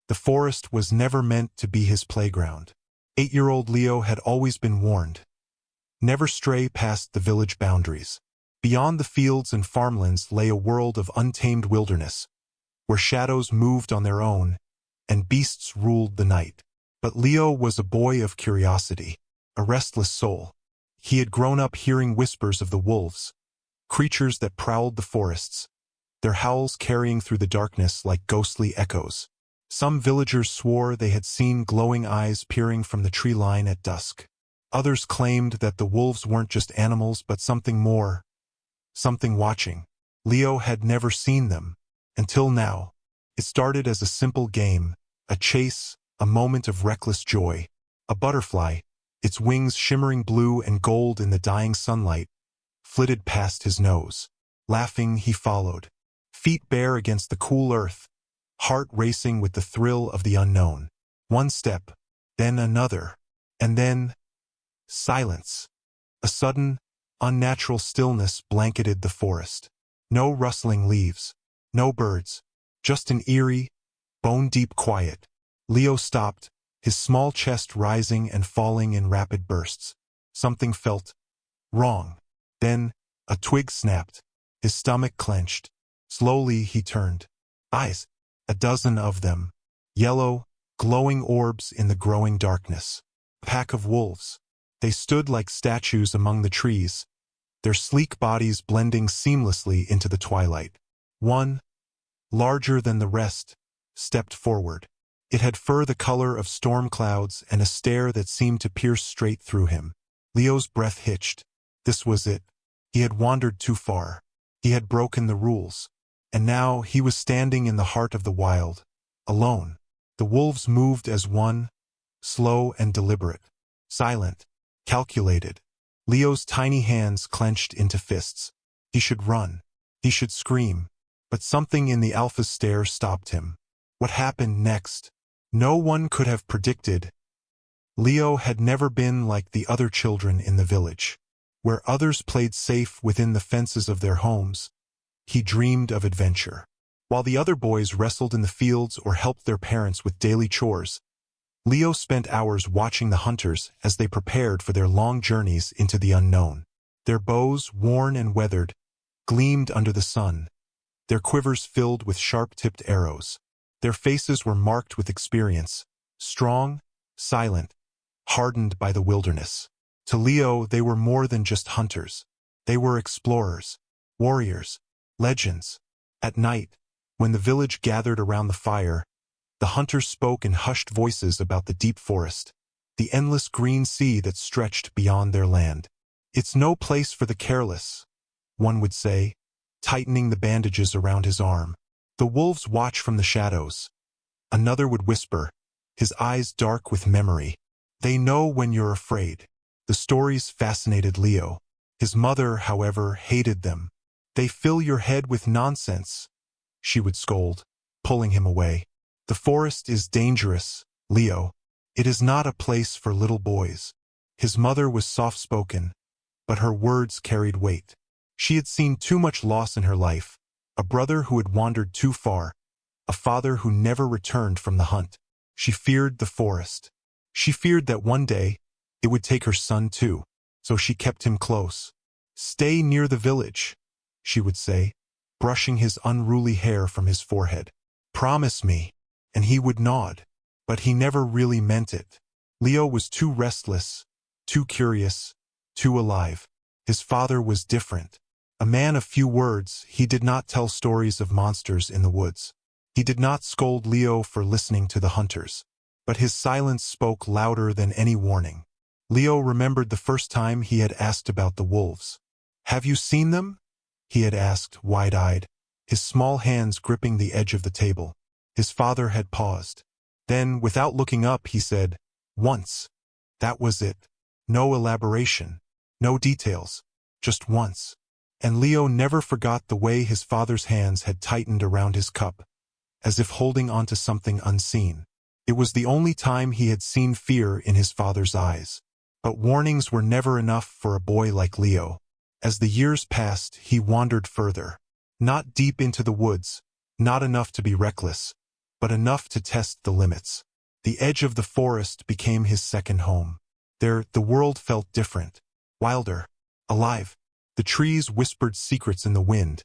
The forest was never meant to be his playground. 8-year-old Leo had always been warned. Never stray past the village boundaries. Beyond the fields and farmlands lay a world of untamed wilderness, where shadows moved on their own, and beasts ruled the night. But Leo was a boy of curiosity, a restless soul. He had grown up hearing whispers of the wolves, creatures that prowled the forests, their howls carrying through the darkness like ghostly echoes. Some villagers swore they had seen glowing eyes peering from the tree line at dusk. Others claimed that the wolves weren't just animals but something more, something watching. Leo had never seen them, until now. It started as a simple game, a chase, a moment of reckless joy. A butterfly, its wings shimmering blue and gold in the dying sunlight, flitted past his nose. Laughing, he followed, feet bare against the cool earth, heart racing with the thrill of the unknown. One step, then another, and then silence. A sudden, unnatural stillness blanketed the forest. No rustling leaves, no birds, just an eerie, bone-deep quiet. Leo stopped, his small chest rising and falling in rapid bursts. Something felt wrong. Then, a twig snapped. His stomach clenched. Slowly he turned. Eyes, a dozen of them. Yellow, glowing orbs in the growing darkness. A pack of wolves. They stood like statues among the trees, their sleek bodies blending seamlessly into the twilight. One, larger than the rest, stepped forward. It had fur the color of storm clouds and a stare that seemed to pierce straight through him. Leo's breath hitched. This was it. He had wandered too far. He had broken the rules. And now he was standing in the heart of the wild, alone. The wolves moved as one, slow and deliberate, silent, calculated. Leo's tiny hands clenched into fists. He should run. He should scream. But something in the alpha's stare stopped him. What happened next? No one could have predicted. Leo had never been like the other children in the village, where others played safe within the fences of their homes. He dreamed of adventure. While the other boys wrestled in the fields or helped their parents with daily chores, Leo spent hours watching the hunters as they prepared for their long journeys into the unknown. Their bows, worn and weathered, gleamed under the sun, their quivers filled with sharp-tipped arrows. Their faces were marked with experience, strong, silent, hardened by the wilderness. To Leo, they were more than just hunters. They were explorers, warriors, legends. At night, when the village gathered around the fire, the hunters spoke in hushed voices about the deep forest, the endless green sea that stretched beyond their land. It's no place for the careless, one would say, tightening the bandages around his arm. The wolves watch from the shadows. Another would whisper, his eyes dark with memory. They know when you're afraid. The stories fascinated Leo. His mother, however, hated them. They fill your head with nonsense, she would scold, pulling him away. The forest is dangerous, Leo. It is not a place for little boys. His mother was soft-spoken, but her words carried weight. She had seen too much loss in her life, a brother who had wandered too far, a father who never returned from the hunt. She feared the forest. She feared that one day it would take her son too, so she kept him close. Stay near the village, she would say, brushing his unruly hair from his forehead. Promise me. And he would nod, but he never really meant it. Leo was too restless, too curious, too alive. His father was different. A man of few words, he did not tell stories of monsters in the woods. He did not scold Leo for listening to the hunters, but his silence spoke louder than any warning. Leo remembered the first time he had asked about the wolves. Have you seen them? He had asked, wide-eyed, his small hands gripping the edge of the table. His father had paused. Then, without looking up, he said, once. That was it. No elaboration, no details, just once. And Leo never forgot the way his father's hands had tightened around his cup, as if holding onto something unseen. It was the only time he had seen fear in his father's eyes. But warnings were never enough for a boy like Leo. As the years passed, he wandered further. Not deep into the woods, not enough to be reckless, but enough to test the limits. The edge of the forest became his second home. There, the world felt different, wilder, alive. The trees whispered secrets in the wind.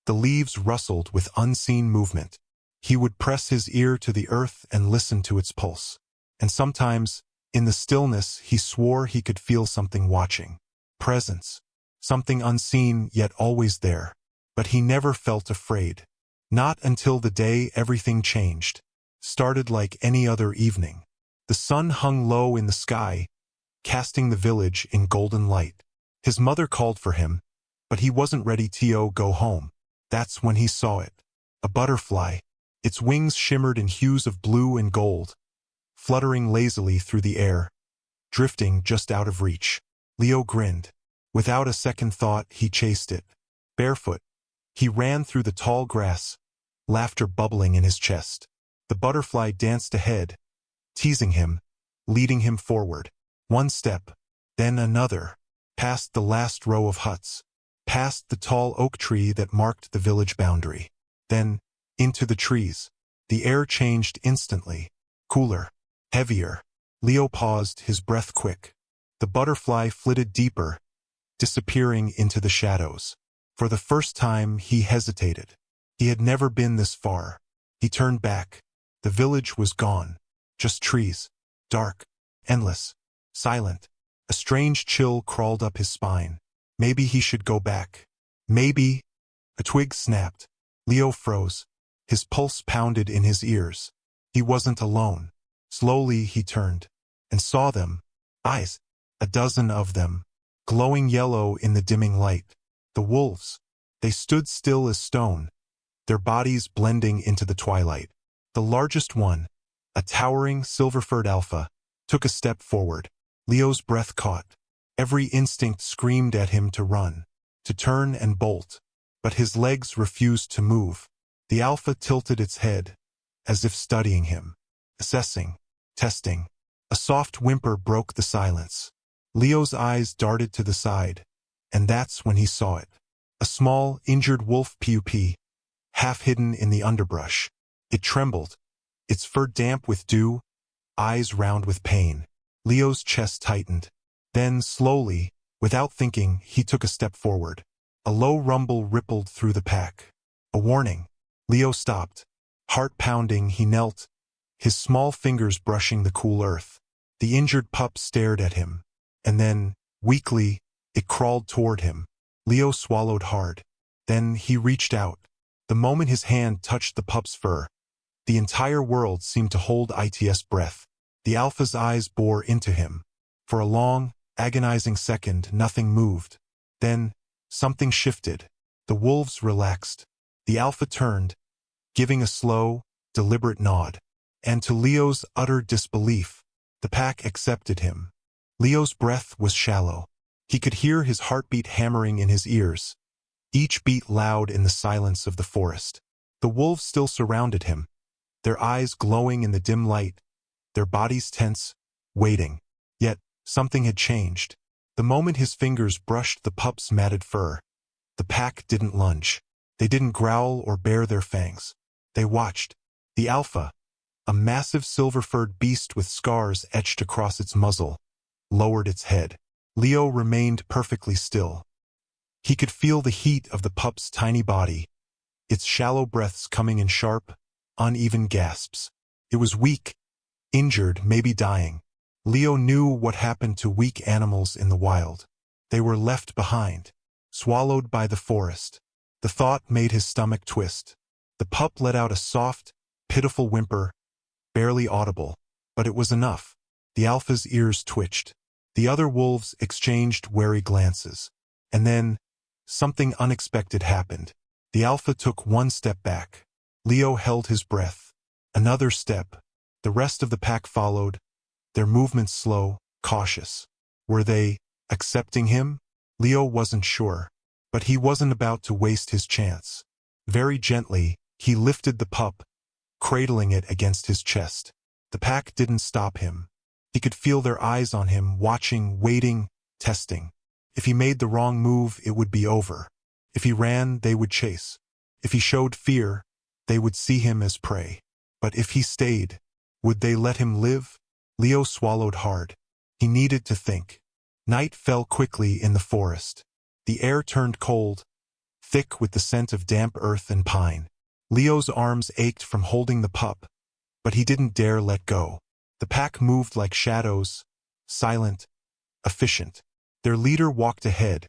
The leaves rustled with unseen movement. He would press his ear to the earth and listen to its pulse. And sometimes, in the stillness, he swore he could feel something watching. Presence. Something unseen yet always there. But he never felt afraid. Not until the day everything changed. Started like any other evening. The sun hung low in the sky, casting the village in golden light. His mother called for him, but he wasn't ready to go home. That's when he saw it. A butterfly. Its wings shimmered in hues of blue and gold, fluttering lazily through the air, drifting just out of reach. Leo grinned. Without a second thought, he chased it. Barefoot, he ran through the tall grass, laughter bubbling in his chest. The butterfly danced ahead, teasing him, leading him forward. One step, then another, past the last row of huts, past the tall oak tree that marked the village boundary. Then, into the trees. The air changed instantly. Cooler, heavier. Leo paused, his breath quick. The butterfly flitted deeper, disappearing into the shadows. For the first time, he hesitated. He had never been this far. He turned back. The village was gone. Just trees. Dark. Endless. Silent. A strange chill crawled up his spine. Maybe he should go back. Maybe. A twig snapped. Leo froze. His pulse pounded in his ears. He wasn't alone. Slowly he turned, and saw them. Eyes. A dozen of them. Glowing yellow in the dimming light. The wolves. They stood still as stone, their bodies blending into the twilight. The largest one, a towering silver-furred alpha, took a step forward. Leo's breath caught. Every instinct screamed at him to run, to turn and bolt. But his legs refused to move. The alpha tilted its head, as if studying him, assessing, testing. A soft whimper broke the silence. Leo's eyes darted to the side, and that's when he saw it. A small, injured wolf pup, half hidden in the underbrush. It trembled, its fur damp with dew, eyes round with pain. Leo's chest tightened. Then, slowly, without thinking, he took a step forward. A low rumble rippled through the pack. A warning. Leo stopped. Heart pounding, he knelt, his small fingers brushing the cool earth. The injured pup stared at him. And then, weakly, it crawled toward him. Leo swallowed hard. Then he reached out. The moment his hand touched the pup's fur, the entire world seemed to hold its breath. The alpha's eyes bore into him. For a long, agonizing second, nothing moved. Then, something shifted. The wolves relaxed. The alpha turned, giving a slow, deliberate nod. And to Leo's utter disbelief, the pack accepted him. Leo's breath was shallow. He could hear his heartbeat hammering in his ears, each beat loud in the silence of the forest. The wolves still surrounded him, their eyes glowing in the dim light, their bodies tense, waiting. Yet, something had changed. The moment his fingers brushed the pup's matted fur, the pack didn't lunge. They didn't growl or bare their fangs. They watched. The alpha, a massive silver-furred beast with scars etched across its muzzle, lowered its head. Leo remained perfectly still. He could feel the heat of the pup's tiny body, its shallow breaths coming in sharp, uneven gasps. It was weak, injured, maybe dying. Leo knew what happened to weak animals in the wild. They were left behind, swallowed by the forest. The thought made his stomach twist. The pup let out a soft, pitiful whimper, barely audible, but it was enough. The alpha's ears twitched. The other wolves exchanged wary glances. And then, something unexpected happened. The alpha took one step back. Leo held his breath. Another step. The rest of the pack followed, their movements slow, cautious. Were they accepting him? Leo wasn't sure, but he wasn't about to waste his chance. Very gently, he lifted the pup, cradling it against his chest. The pack didn't stop him. He could feel their eyes on him, watching, waiting, testing. If he made the wrong move, it would be over. If he ran, they would chase. If he showed fear, they would see him as prey. But if he stayed, would they let him live? Leo swallowed hard. He needed to think. Night fell quickly in the forest. The air turned cold, thick with the scent of damp earth and pine. Leo's arms ached from holding the pup, but he didn't dare let go. The pack moved like shadows, silent, efficient. Their leader walked ahead,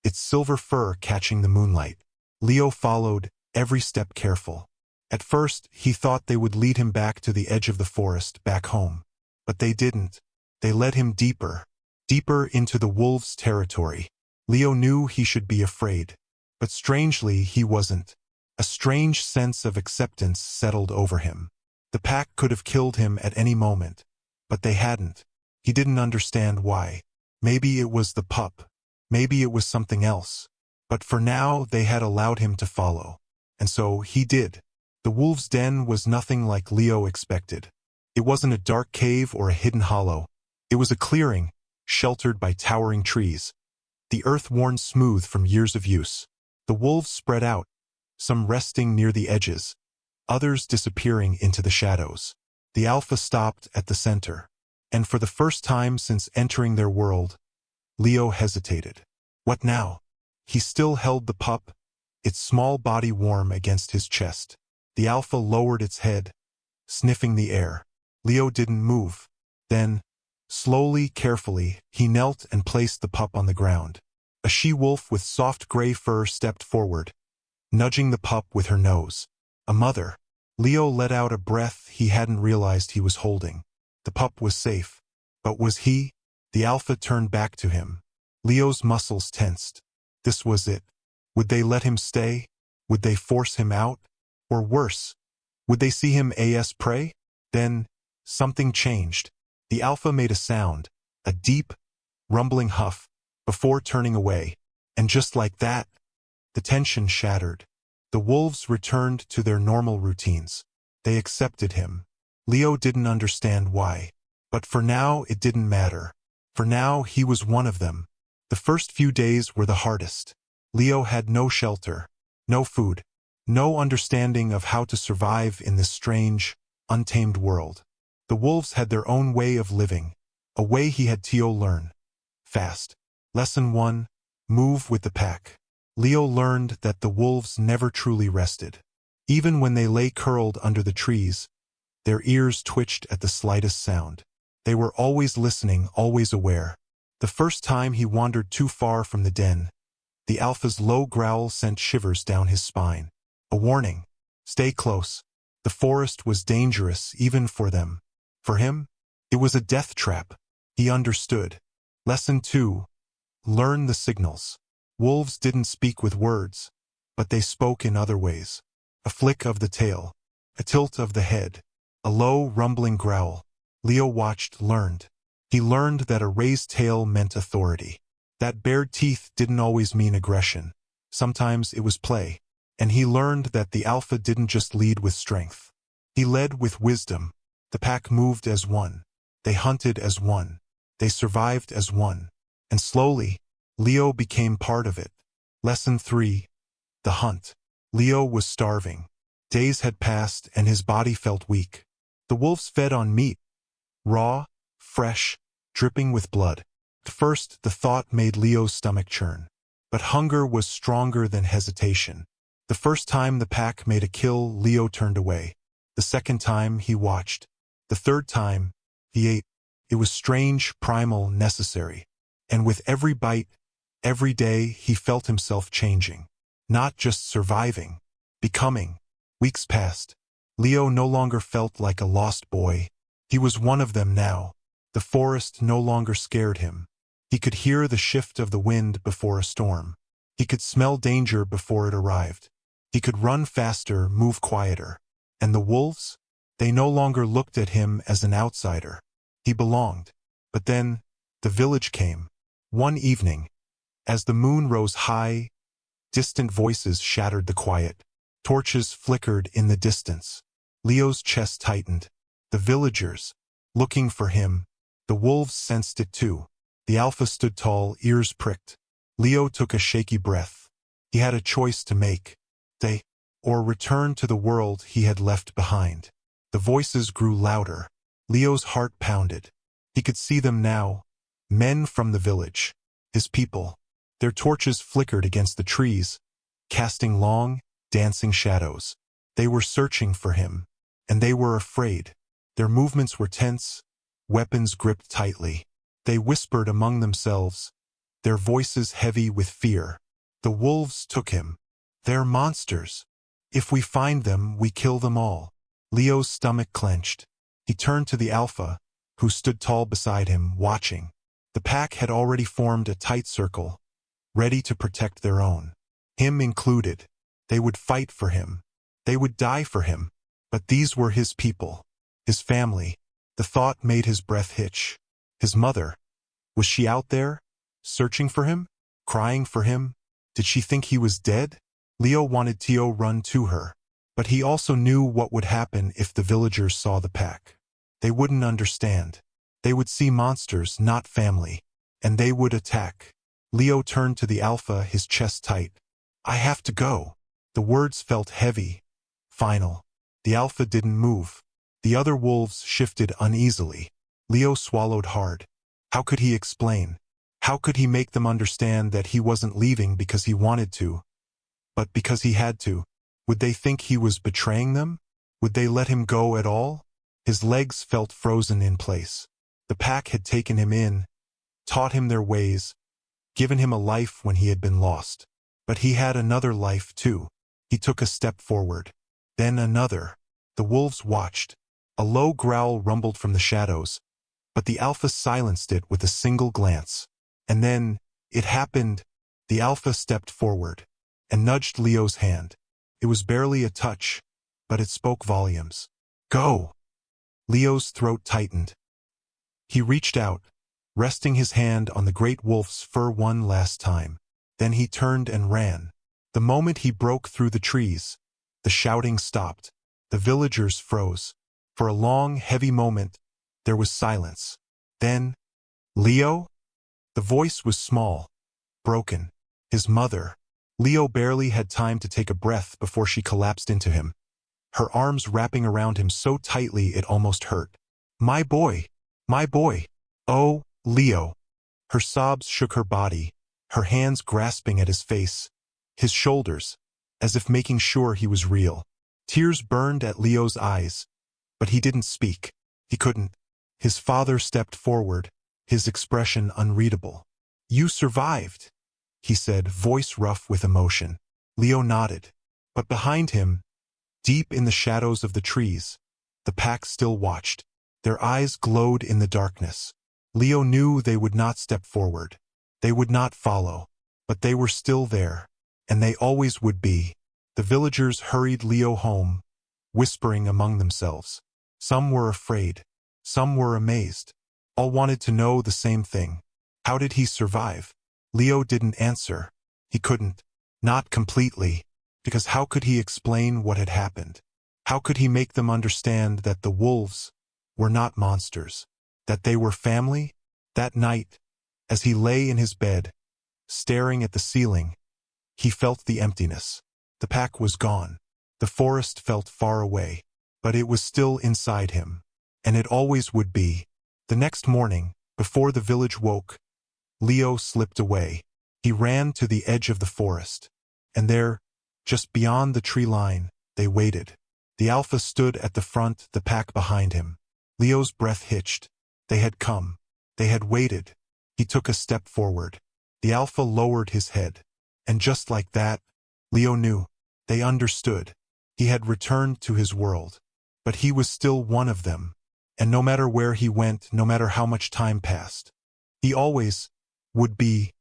its silver fur catching the moonlight. Leo followed, every step careful. At first, he thought they would lead him back to the edge of the forest, back home. But they didn't. They led him deeper, deeper into the wolves' territory. Leo knew he should be afraid. But strangely, he wasn't. A strange sense of acceptance settled over him. The pack could have killed him at any moment, but they hadn't. He didn't understand why. Maybe it was the pup. Maybe it was something else. But for now, they had allowed him to follow. And so he did. The wolves' den was nothing like Leo expected. It wasn't a dark cave or a hidden hollow. It was a clearing, sheltered by towering trees, the earth worn smooth from years of use. The wolves spread out, some resting near the edges, others disappearing into the shadows. The alpha stopped at the center, and for the first time since entering their world, Leo hesitated. What now? He still held the pup, its small body warm against his chest. The alpha lowered its head, sniffing the air. Leo didn't move. Then, slowly, carefully, he knelt and placed the pup on the ground. A she-wolf with soft gray fur stepped forward, nudging the pup with her nose. A mother. Leo let out a breath he hadn't realized he was holding. The pup was safe. But was he? The alpha turned back to him. Leo's muscles tensed. This was it. Would they let him stay? Would they force him out? Or worse, would they see him as prey? Then, something changed. The alpha made a sound, a deep, rumbling huff, before turning away. And just like that, the tension shattered. The wolves returned to their normal routines. They accepted him. Leo didn't understand why. But for now, it didn't matter. For now, he was one of them. The first few days were the hardest. Leo had no shelter, no food, no understanding of how to survive in this strange, untamed world. The wolves had their own way of living, a way he had to learn. Fast. Lesson 1. Move with the pack. Leo learned that the wolves never truly rested. Even when they lay curled under the trees, their ears twitched at the slightest sound. They were always listening, always aware. The first time he wandered too far from the den, the alpha's low growl sent shivers down his spine. A warning. Stay close. The forest was dangerous even for them. For him, it was a death trap. He understood. Lesson 2. Learn the signals. Wolves didn't speak with words, but they spoke in other ways. A flick of the tail, a tilt of the head, a low, rumbling growl. Leo watched, learned. He learned that a raised tail meant authority. That bared teeth didn't always mean aggression. Sometimes it was play. And he learned that the alpha didn't just lead with strength. He led with wisdom. The pack moved as one. They hunted as one. They survived as one. And slowly, Leo became part of it. Lesson 3. The hunt. Leo was starving. Days had passed and his body felt weak. The wolves fed on meat. Raw, fresh, dripping with blood. At first, the thought made Leo's stomach churn. But hunger was stronger than hesitation. The first time the pack made a kill, Leo turned away. The second time, he watched. The third time, he ate. It was strange, primal, necessary. And with every bite, every day, he felt himself changing. Not just surviving, becoming. Weeks passed. Leo no longer felt like a lost boy. He was one of them now. The forest no longer scared him. He could hear the shift of the wind before a storm. He could smell danger before it arrived. He could run faster, move quieter. And the wolves? They no longer looked at him as an outsider. He belonged. But then, the village came. One evening, as the moon rose high, distant voices shattered the quiet. Torches flickered in the distance. Leo's chest tightened. The villagers, looking for him. The wolves sensed it too. The alpha stood tall, ears pricked. Leo took a shaky breath. He had a choice to make. Stay, or return to the world he had left behind. The voices grew louder. Leo's heart pounded. He could see them now. Men from the village. His people. Their torches flickered against the trees, casting long, dancing shadows. They were searching for him, and they were afraid. Their movements were tense, weapons gripped tightly. They whispered among themselves, their voices heavy with fear. The wolves took him. They're monsters. If we find them, we kill them all. Leo's stomach clenched. He turned to the Alpha, who stood tall beside him, watching. The pack had already formed a tight circle, ready to protect their own. Him included. They would fight for him. They would die for him. But these were his people, his family. The thought made his breath hitch. His mother. Was she out there, searching for him, crying for him? Did she think he was dead? Leo wanted Tio run to her, but he also knew what would happen if the villagers saw the pack. They wouldn't understand. They would see monsters, not family, and they would attack. Leo turned to the Alpha, his chest tight. I have to go. The words felt heavy, final. The Alpha didn't move. The other wolves shifted uneasily. Leo swallowed hard. How could he explain? How could he make them understand that he wasn't leaving because he wanted to, but because he had to? Would they think he was betraying them? Would they let him go at all? His legs felt frozen in place. The pack had taken him in, taught him their ways, given him a life when he had been lost. But he had another life too. He took a step forward. Then another. The wolves watched. A low growl rumbled from the shadows, but the Alpha silenced it with a single glance. And then, it happened. The Alpha stepped forward and nudged Leo's hand. It was barely a touch, but it spoke volumes. Go! Leo's throat tightened. He reached out, resting his hand on the great wolf's fur one last time. Then he turned and ran. The moment he broke through the trees, the shouting stopped. The villagers froze. For a long, heavy moment, there was silence. Then, Leo? The voice was small, broken. His mother. Leo barely had time to take a breath before she collapsed into him, her arms wrapping around him so tightly it almost hurt. My boy! My boy! Oh, Leo! Her sobs shook her body, her hands grasping at his face, his shoulders, as if making sure he was real. Tears burned at Leo's eyes, but he didn't speak. He couldn't. His father stepped forward, his expression unreadable. You survived, he said, voice rough with emotion. Leo nodded. But behind him, deep in the shadows of the trees, the pack still watched. Their eyes glowed in the darkness. Leo knew they would not step forward. They would not follow. But they were still there, and they always would be. The villagers hurried Leo home, whispering among themselves. Some were afraid. Some were amazed. All wanted to know the same thing. How did he survive? Leo didn't answer. He couldn't. Not completely. Because how could he explain what had happened? How could he make them understand that the wolves were not monsters? That they were family? That night, as he lay in his bed, staring at the ceiling, he felt the emptiness. The pack was gone. The forest felt far away. But it was still inside him. And it always would be. The next morning, before the village woke, Leo slipped away. He ran to the edge of the forest. And there, just beyond the tree line, they waited. The Alpha stood at the front, the pack behind him. Leo's breath hitched. They had come. They had waited. He took a step forward. The Alpha lowered his head. And just like that, Leo knew. They understood. He had returned to his world. But he was still one of them. And no matter where he went, no matter how much time passed, he always would be